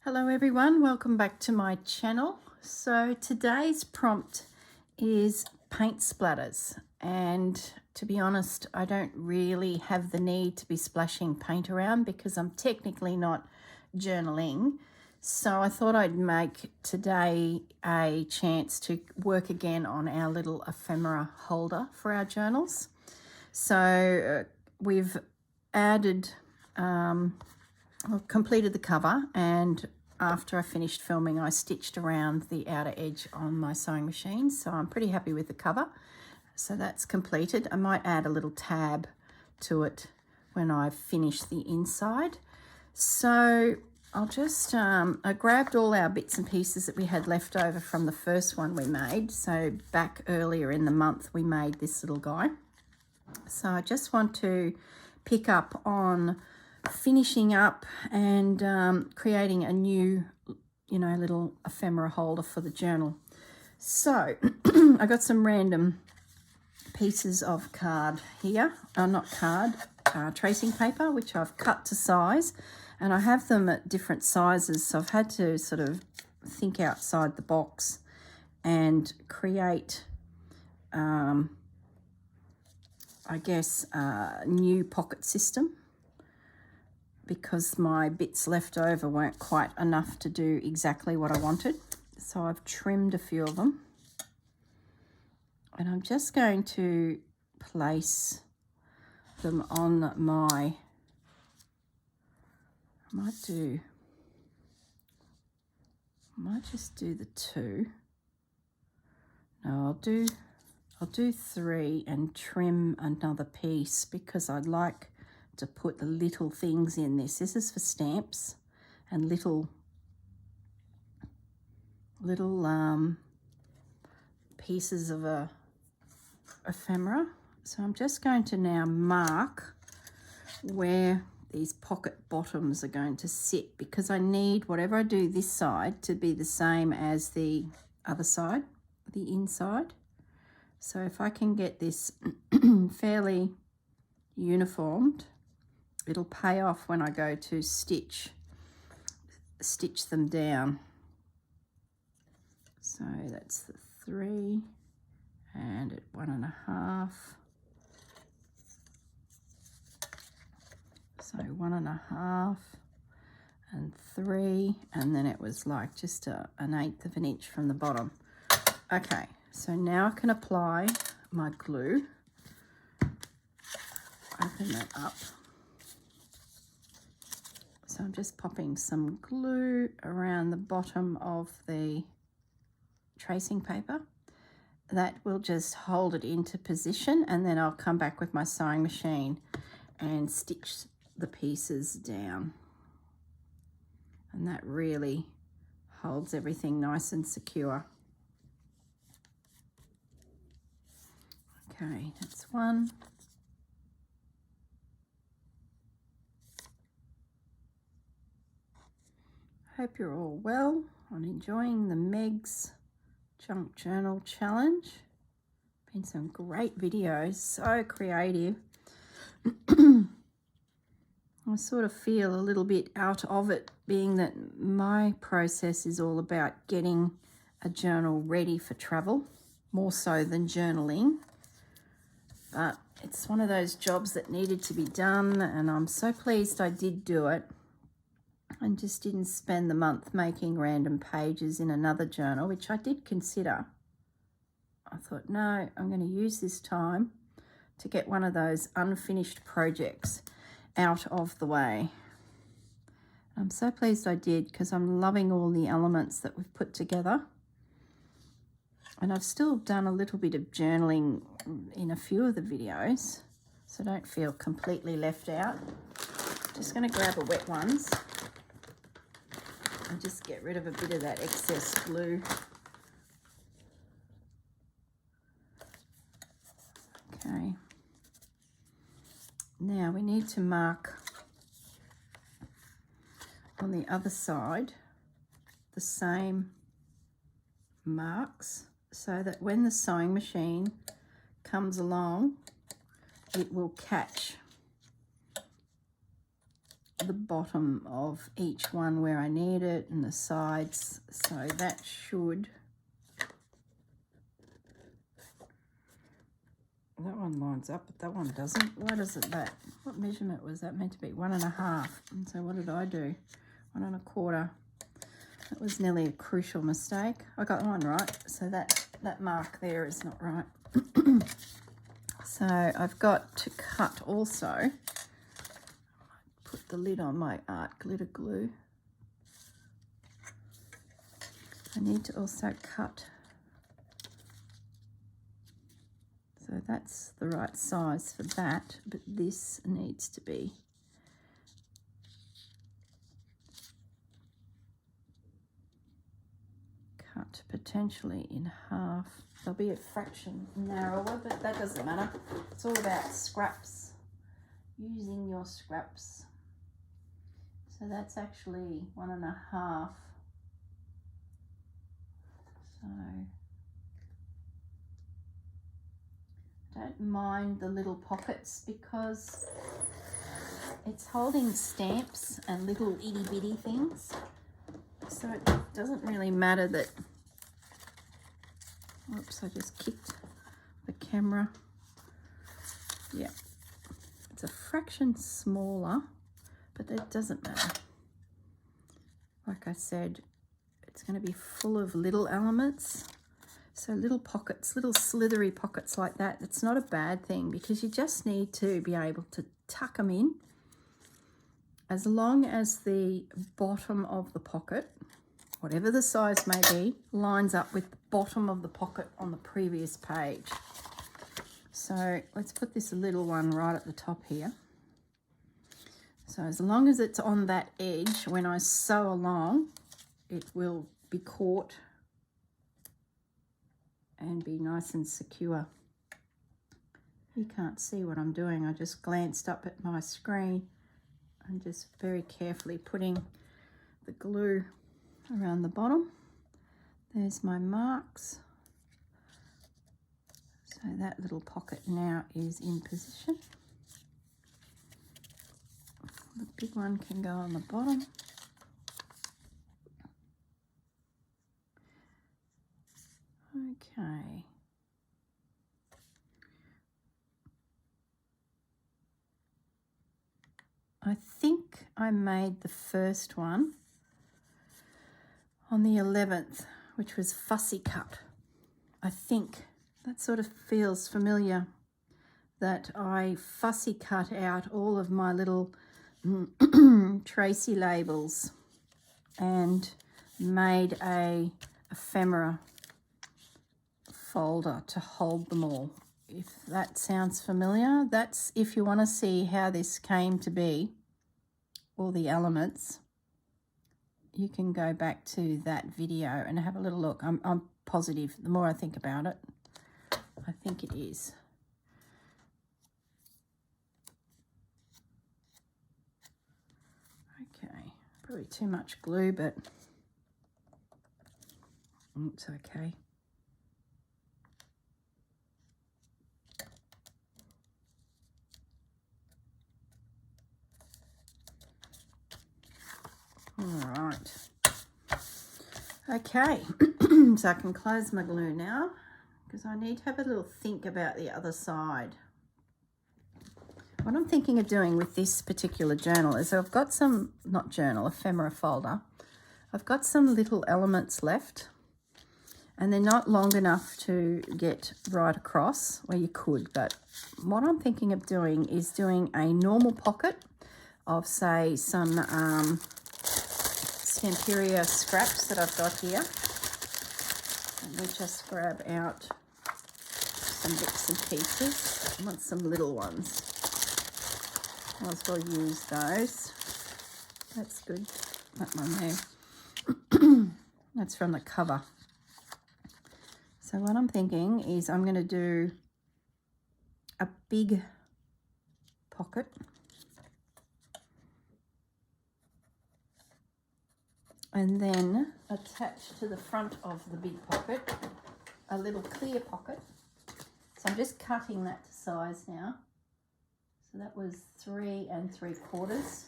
Hello everyone, welcome back to my channel. So today's prompt is paint splatters, and to be honest I don't really have the need to be splashing paint around because I'm technically not journaling. So I thought I'd make today a chance to work again on our little ephemera holder for our journals. So we've added completed the cover, and after I finished filming I stitched around the outer edge on my sewing machine, so I'm pretty happy with the cover. So that's completed. I might add a little tab to it when I finish the inside. So I'll just I grabbed all our bits and pieces that we had left over from the first one we made. So back earlier in the month we made this little guy. So I just want to pick up on finishing up and creating a new, little ephemera holder for the journal. So I got some random pieces of card here, tracing paper, which I've cut to size, and I have them at different sizes, so I've had to sort of think outside the box and create I guess a new pocket system, because my bits left over weren't quite enough to do exactly what I wanted. So I've trimmed a few of them. And I'm just going to place them on my, I might just do the two. No, I'll do three and trim another piece, because I'd like to put the little things in this. This is for stamps and little pieces of a ephemera. So I'm just going to now mark where these pocket bottoms are going to sit, because I need whatever I do this side to be the same as the other side, the inside. So if I can get this fairly uniformed, it'll pay off when I go to stitch them down. So that's the 3 and at 1.5. So 1.5 and 3, and then it was like just an 1/8 of an inch from the bottom. Okay, so now I can apply my glue. Open that up. So I'm just popping some glue around the bottom of the tracing paper. That will just hold it into position, and then I'll come back with my sewing machine and stitch the pieces down. And that really holds everything nice and secure. Okay, that's one. Hope you're all well and enjoying the Megs Junk Journal Challenge. Been some great videos, so creative. I sort of feel a little bit out of it, being that my process is all about getting a journal ready for travel, more so than journaling. But it's one of those jobs that needed to be done, and I'm so pleased I did do it. And just didn't spend the month making random pages in another journal, which I did consider. I thought, no, I'm going to use this time to get one of those unfinished projects out of the way. I'm so pleased I did, because I'm loving all the elements that we've put together. And I've still done a little bit of journaling in a few of the videos, so don't feel completely left out. Just going to grab a wet ones and just get rid of a bit of that excess glue. Okay. Now we need to mark on the other side the same marks, so that when the sewing machine comes along, it will catch the bottom of each one where I need it and the sides. So that should, that one lines up, but that one doesn't. Why does it that? What measurement was that meant to be? 1.5. And so what did I do? 1.25. That was nearly a crucial mistake. I got one right, so that mark there is not right. So I've got to cut also. Put the lid on my art glitter glue. I need to also cut. So that's the right size for that, but this needs to be cut potentially in half. There'll be a fraction narrower, but that doesn't matter. It's all about scraps, using your scraps. So that's actually 1.5. So I don't mind the little pockets because it's holding stamps and little itty bitty things. So it doesn't really matter that, whoops, I just kicked the camera. Yeah, it's a fraction smaller, but that doesn't matter. Like I said, it's going to be full of little elements. So little pockets, little slithery pockets like that, it's not a bad thing because you just need to be able to tuck them in as long as the bottom of the pocket, whatever the size may be, lines up with the bottom of the pocket on the previous page. So let's put this little one right at the top here. So as long as it's on that edge, when I sew along, it will be caught and be nice and secure. You can't see what I'm doing. I just glanced up at my screen and just very carefully putting the glue around the bottom. There's my marks. So that little pocket now is in position. The big one can go on the bottom. Okay. I think I made the first one on the 11th, which was fussy cut. I think that sort of feels familiar, that I fussy cut out all of my little Tracey labels and made a ephemera folder to hold them all. If that sounds familiar, that's if you want to see how this came to be, all the elements, you can go back to that video and have a little look. I'm positive, the more I think about it, I think it is. Okay, probably too much glue, but it's okay. All right. Okay, so I can close my glue now because I need to have a little think about the other side. What I'm thinking of doing with this particular journal is I've got some, not journal, ephemera folder. I've got some little elements left and they're not long enough to get right across, well you could, but what I'm thinking of doing is doing a normal pocket of say some Stamperia scraps that I've got here. And we just grab out some bits and pieces. I want some little ones. Might as well use those. That's good. That one there. That's from the cover. So what I'm thinking is I'm going to do a big pocket. And then attach to the front of the big pocket a little clear pocket. So I'm just cutting that to size now. So that was 3 3/4.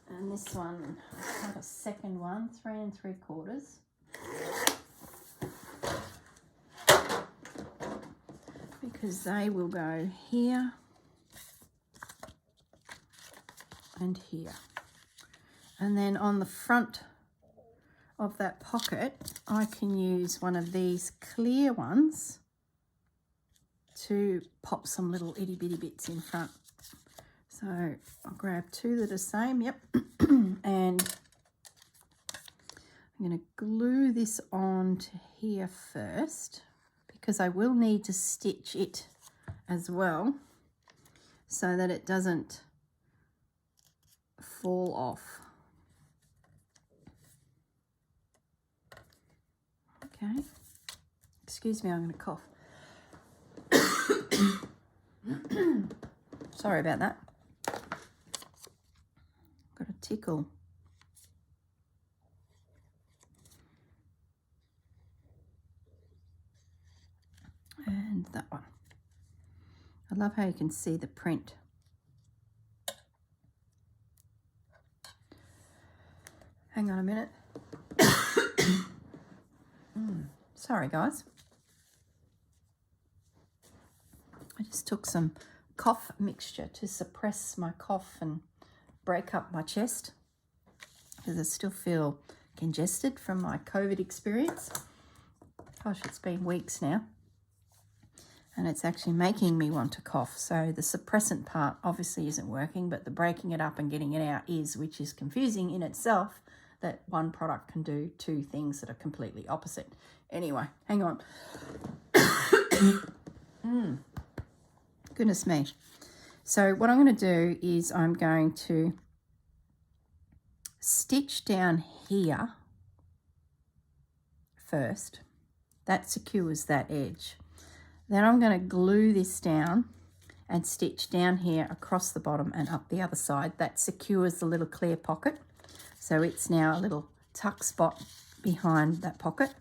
And this one, I have a second one, 3 3/4. Because they will go here and here. And then on the front of that pocket, I can use one of these clear ones to pop some little itty bitty bits in front. So I'll grab 2 that are the same, yep. And I'm going to glue this on to here first, because I will need to stitch it as well so that it doesn't fall off. Okay, excuse me, I'm going to cough. Sorry about that. Got a tickle. And that one. I love how you can see the print. Hang on a minute. Sorry guys. I just took some cough mixture to suppress my cough and break up my chest, because I still feel congested from my COVID experience. Gosh, it's been weeks now. And it's actually making me want to cough. So the suppressant part obviously isn't working, but the breaking it up and getting it out is, which is confusing in itself, that one product can do 2 things that are completely opposite. Anyway, hang on. Goodness me. So what I'm going to do is I'm going to stitch down here first. That secures that edge. Then I'm going to glue this down and stitch down here across the bottom and up the other side. That secures the little clear pocket. So it's now a little tuck spot behind that pocket.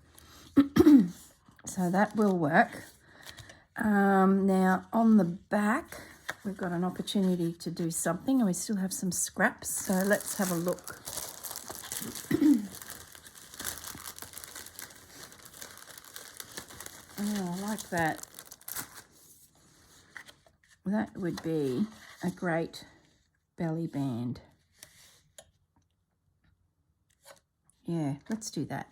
So that will work. Now on the back, we've got an opportunity to do something, and we still have some scraps. So let's have a look. Oh, I like that. That would be a great belly band. Yeah, let's do that.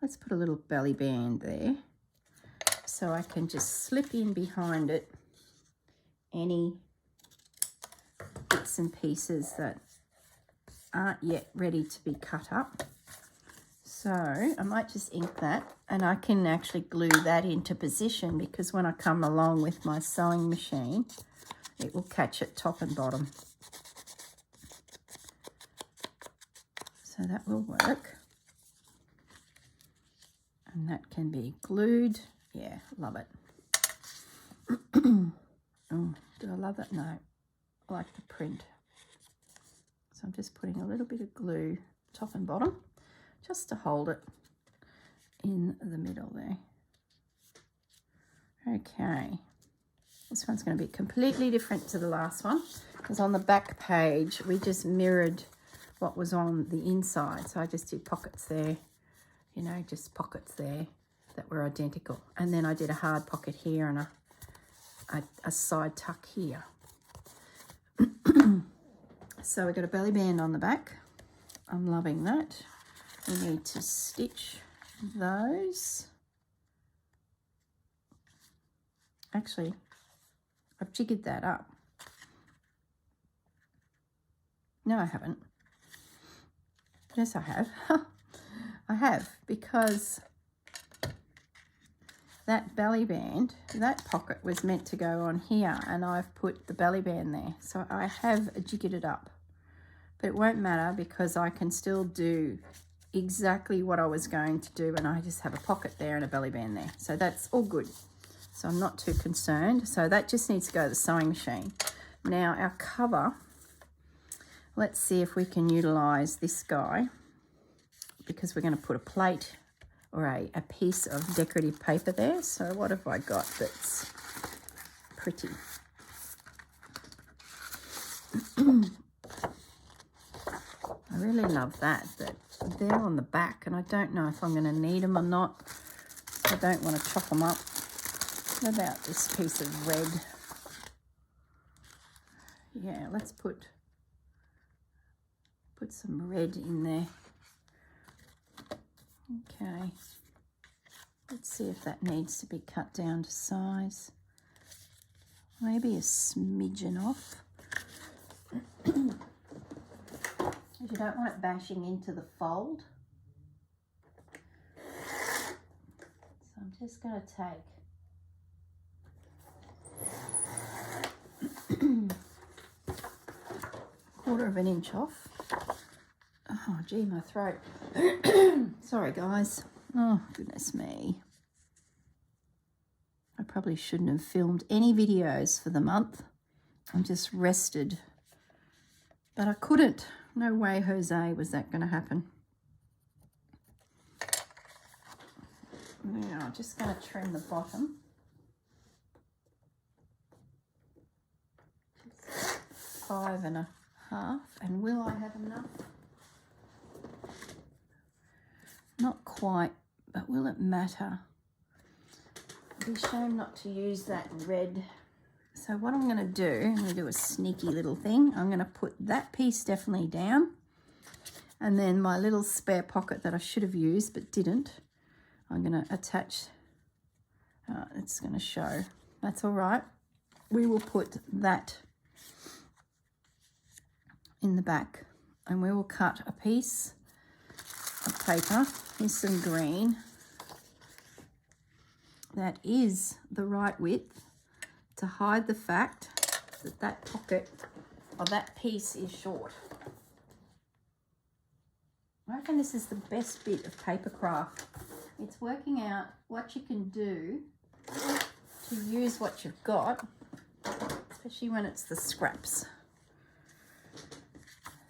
Let's put a little belly band there, so I can just slip in behind it any bits and pieces that aren't yet ready to be cut up. So I might just ink that, and I can actually glue that into position, because when I come along with my sewing machine, it will catch it top and bottom. So that will work. And that can be glued. Yeah, love it. Oh, do I love that? No, I like the print. So I'm just putting a little bit of glue top and bottom, just to hold it in the middle there. Okay, this one's going to be completely different to the last one, because on the back page we just mirrored what was on the inside. So I just did pockets there, you know, just pockets there that were identical. And then I did a hard pocket here and a side tuck here. So we've got a belly band on the back. I'm loving that. We need to stitch those. Actually, I've jiggered that up. No, I haven't. Yes, I have. I have, because that belly band, that pocket was meant to go on here, and I've put the belly band there. So I have jiggered it up. But it won't matter, because I can still do exactly what I was going to do, and I just have a pocket there and a belly band there. So that's all good. So I'm not too concerned. So that just needs to go to the sewing machine. Now our cover, let's see if we can utilize this guy, because we're going to put a plate or a piece of decorative paper there. So what have I got that's pretty? really love that, but they're on the back and I don't know if I'm going to need them or not. I don't want to chop them up. What about this piece of red? Yeah, let's put some red in there. Okay. Let's see if that needs to be cut down to size. Maybe a smidgen off. You don't want it bashing into the fold. So I'm just going to take 1/4 of an inch off. Oh, gee, my throat. Sorry, guys. Oh, goodness me. I probably shouldn't have filmed any videos for the month. I'm just rested. But I couldn't. No way, Jose, was that going to happen. Now, I'm just going to trim the bottom. 5 1/2. And will I have enough? Not quite, but will it matter? It'd be a shame not to use that red. So what I'm going to do, I'm going to do a sneaky little thing. I'm going to put that piece definitely down. And then my little spare pocket that I should have used but didn't, I'm going to attach. It's going to show. That's all right. We will put that in the back. And we will cut a piece of paper. Here's some green. That is the right width to hide the fact that that pocket or that piece is short. I reckon this is the best bit of paper craft. It's working out what you can do to use what you've got, especially when it's the scraps.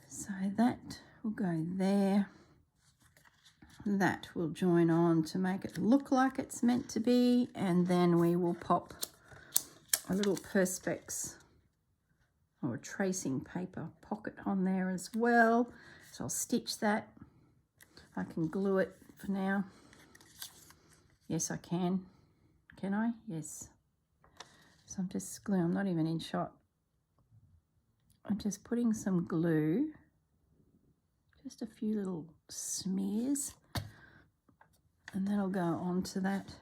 So that will go there. That will join on to make it look like it's meant to be, and then we will pop a little perspex or a tracing paper pocket on there as well. So I'll stitch that. I can glue it for now. Yes, I can. Can I? Yes. So I'm just gluing. I'm not even in shot. I'm just putting some glue. Just a few little smears. And that'll go onto that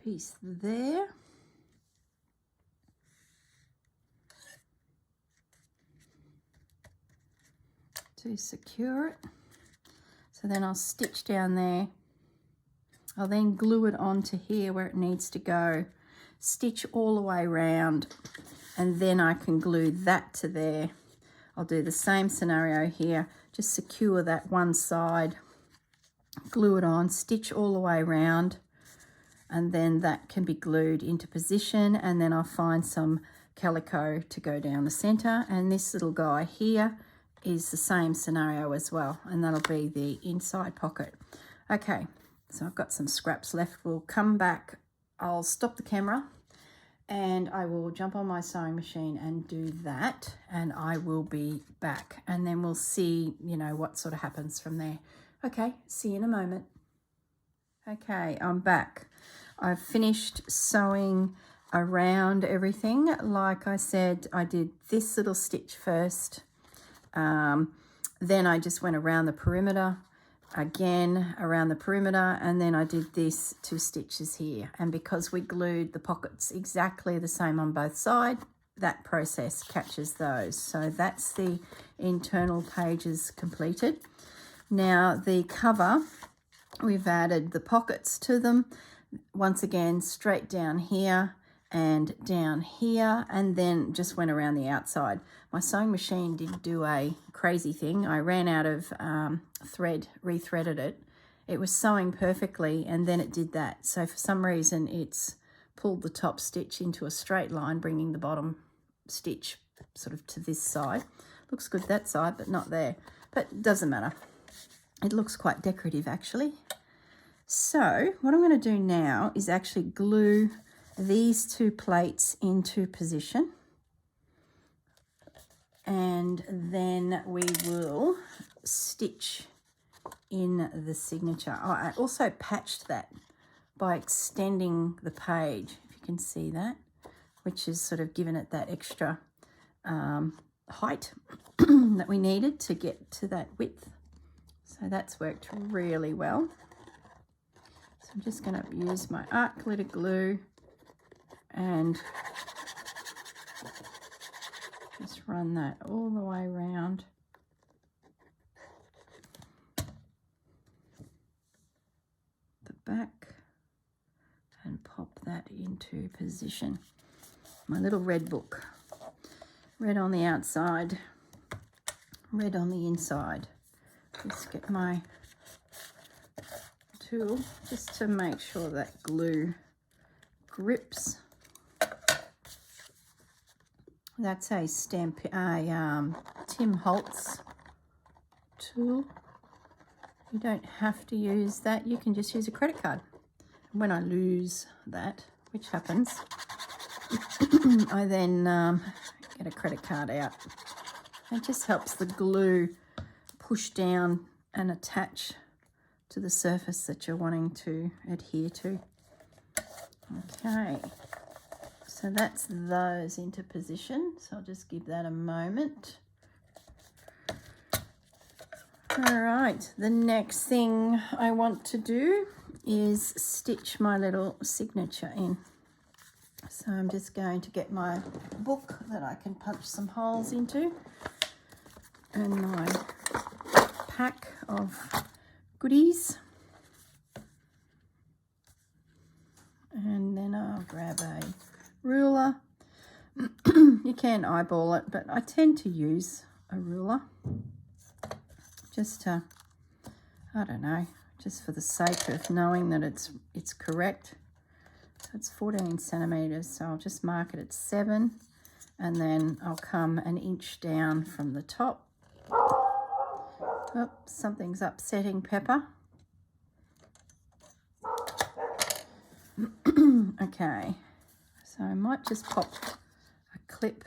piece there. To secure it. So then I'll stitch down there. I'll then glue it onto here where it needs to go. Stitch all the way around, and then I can glue that to there. I'll do the same scenario here. Just secure that one side. Glue it on, stitch all the way around, and then that can be glued into position, and then I'll find some calico to go down the center, and this little guy here is the same scenario as well, and that'll be the inside pocket. Okay, so I've got some scraps left. We'll come back. I'll stop the camera and I will jump on my sewing machine and do that, and I will be back, and then we'll see, you know, what sort of happens from there. Okay, see you in a moment. Okay, I'm back. I've finished sewing around everything. Like I said, I did this little stitch first. Then I just went around the perimeter, again around the perimeter, and then I did this 2 stitches here. And because we glued the pockets exactly the same on both sides, that process catches those. So that's the internal pages completed. Now the cover, we've added the pockets to them. Once again, straight down here and down here, and then just went around the outside. My sewing machine did do a crazy thing. I ran out of thread, rethreaded it. It was sewing perfectly, and then it did that. So for some reason, it's pulled the top stitch into a straight line, bringing the bottom stitch sort of to this side. Looks good that side, but not there. But it doesn't matter. It looks quite decorative, actually. So what I'm going to do now is actually glue these 2 plates into position. and then we will stitch in the signature. Oh, I also patched that by extending the page, if you can see that, which is sort of given it that extra height that we needed to get to that width. So that's worked really well. So I'm just going to use my art glitter glue and just run that all the way around. The back and pop that into position. My little red book. Red on the outside, red on the inside. Just get my tool just to make sure that glue grips. That's a Tim Holtz tool. You don't have to use that. You can just use a credit card. When I lose that, which happens, I then get a credit card out. It just helps the glue push down and attach to the surface that you're wanting to adhere to. Okay, so that's those into position. So I'll just give that a moment. All right, the next thing I want to do is stitch my little signature in. So I'm just going to get my book that I can punch some holes into and my pack of goodies. And then I'll grab a ruler. You can eyeball it, but I tend to use a ruler just to, I don't know, just for the sake of knowing that it's correct. So it's 14 centimeters, so I'll just mark it at 7, and then I'll come an inch down from the top. Oh, something's upsetting Pepper. Okay, so I might just pop a clip.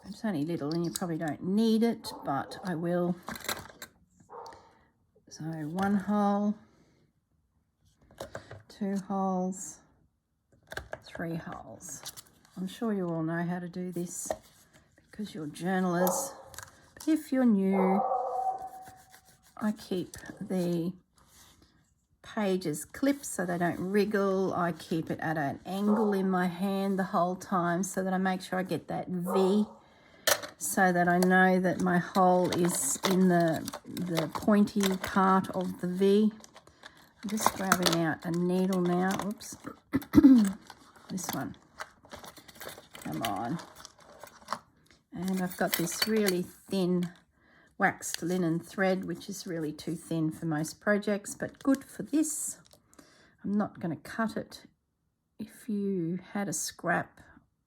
It's only little and you probably don't need it, but I will. So 1 hole, 2 holes, 3 holes. I'm sure you all know how to do this because you're journalers. But if you're new, I keep the pages clipped so they don't wriggle. I keep it at an angle in my hand the whole time so that I make sure I get that V, so that I know that my hole is in the pointy part of the V. I'm just grabbing out a needle now. Oops. This one. Come on. And I've got this really thin waxed linen thread, which is really too thin for most projects, but good for this. I'm not going to cut it. If you had a scrap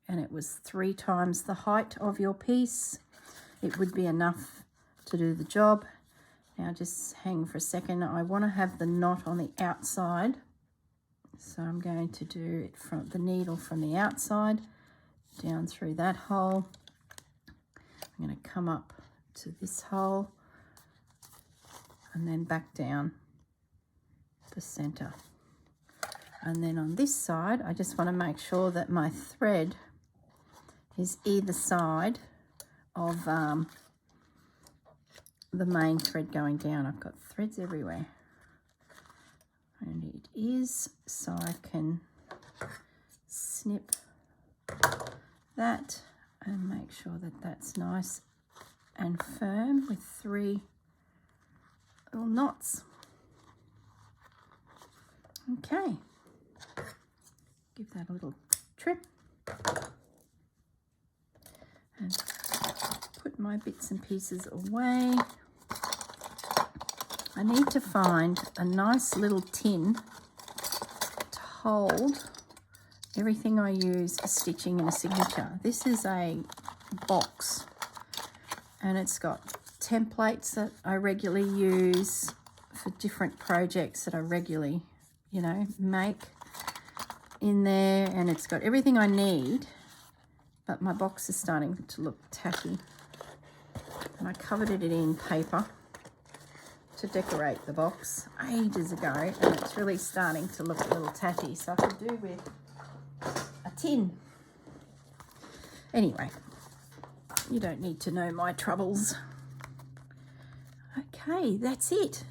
and it was 3 times the height of your piece, it would be enough to do the job. Now just hang for a second. I want to have the knot on the outside, so I'm going to do it from the needle from the outside down through that hole. I'm going to come up to this hole and then back down the center. And then on this side, I just want to make sure that my thread is either side of the main thread going down. I've got threads everywhere. And it is, so I can snip that and make sure that that's nice and firm with 3 little knots. Okay, give that a little trip and put my bits and pieces away. I need to find a nice little tin to hold everything I use for stitching in a signature. This is a box and it's got templates that I regularly use for different projects that I regularly, you know, make in there, and it's got everything I need but my box is starting to look tacky. And I covered it in paper to decorate the box ages ago, and it's really starting to look a little tatty, so I could do with a tin. Anyway, you don't need to know my troubles. Okay, that's it.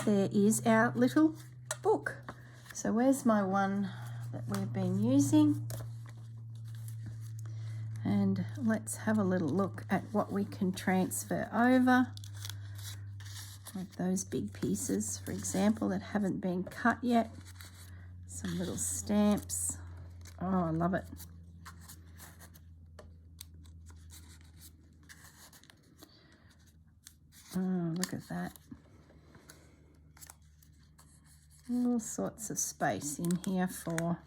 There is our little book. So where's my one that we've been using? And let's have a little look at what we can transfer over. Like those big pieces, for example, that haven't been cut yet. Some little stamps. Oh, I love it. Oh, look at that. All sorts of space in here for...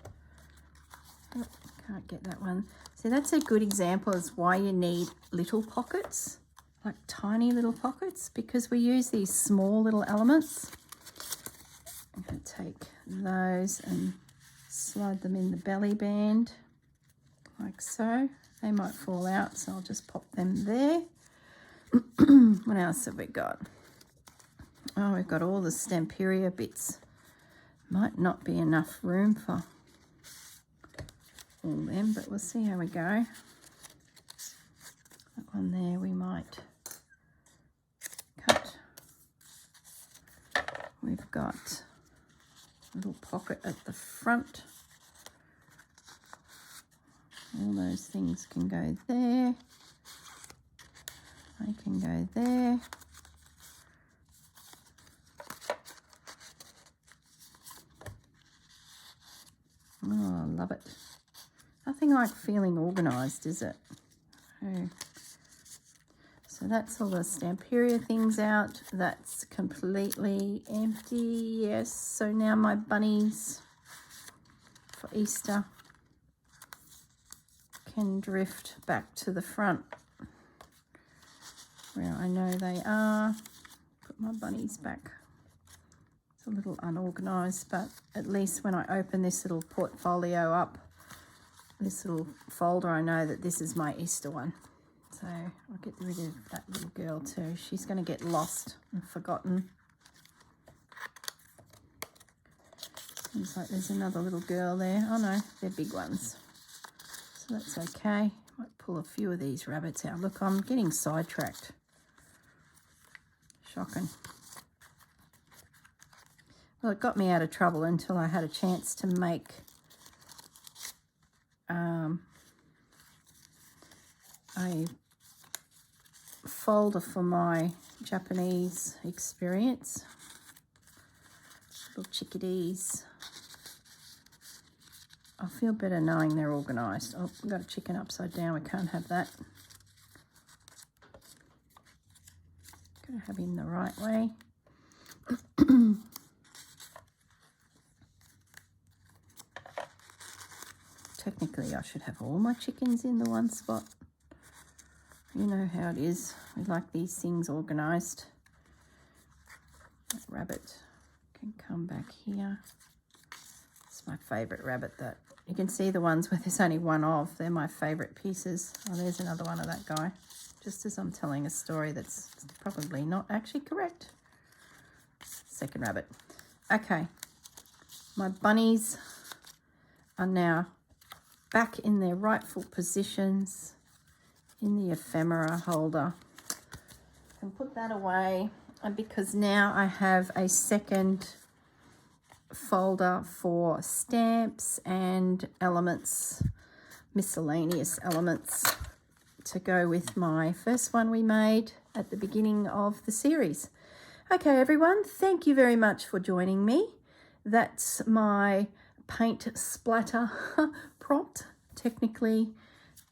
Oh, can't get that one. See, that's a good example as why you need little pockets, like tiny little pockets, because we use these small little elements. I'm going to take those and slide them in the belly band, like so. They might fall out, so I'll just pop them there. What else have we got? Oh, we've got all the Stamperia bits. Might not be enough room for all them, but we'll see how we go. That one there we might cut. We've got a little pocket at the front. All those things can go there. They can go there. Oh, I love it. Nothing like feeling organised, is it? Oh. So that's all the Stamperia things out. That's completely empty. Yes, so now my bunnies for Easter can drift back to the front where I know they are. Put my bunnies back. It's a little unorganised, but at least when I open this little portfolio up, this little folder, I know that this is my Easter one. So I'll get rid of that little girl too. She's going to get lost and forgotten. Seems like there's another little girl there. Oh no, they're big ones. So that's okay. Might pull a few of these rabbits out. Look, I'm getting sidetracked. Shocking. Well, it got me out of trouble until I had a chance to make a folder for my Japanese experience. Little chickadees. I feel better knowing they're organised. Oh, we've got a chicken upside down. We can't have that. Got to have him the right way. Technically, I should have all my chickens in the one spot. You know how it is. We like these things organised. That rabbit can come back here. It's my favourite rabbit. That you can see the ones where there's only one of. They're my favourite pieces. Oh, there's another one of that guy. Just as I'm telling a story that's probably not actually correct. Second rabbit. Okay. My bunnies are now back in their rightful positions in the ephemera holder. I can put that away, and because now I have a second folder for stamps and elements, miscellaneous elements, to go with my first one we made at the beginning of the series. Okay, everyone, thank you very much for joining me. That's my paint splatter prompt. Technically,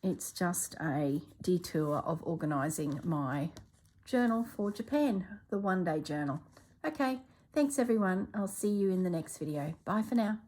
it's just a detour of organising my journal for Japan, the one-day journal. Okay, thanks everyone. I'll see you in the next video. Bye for now.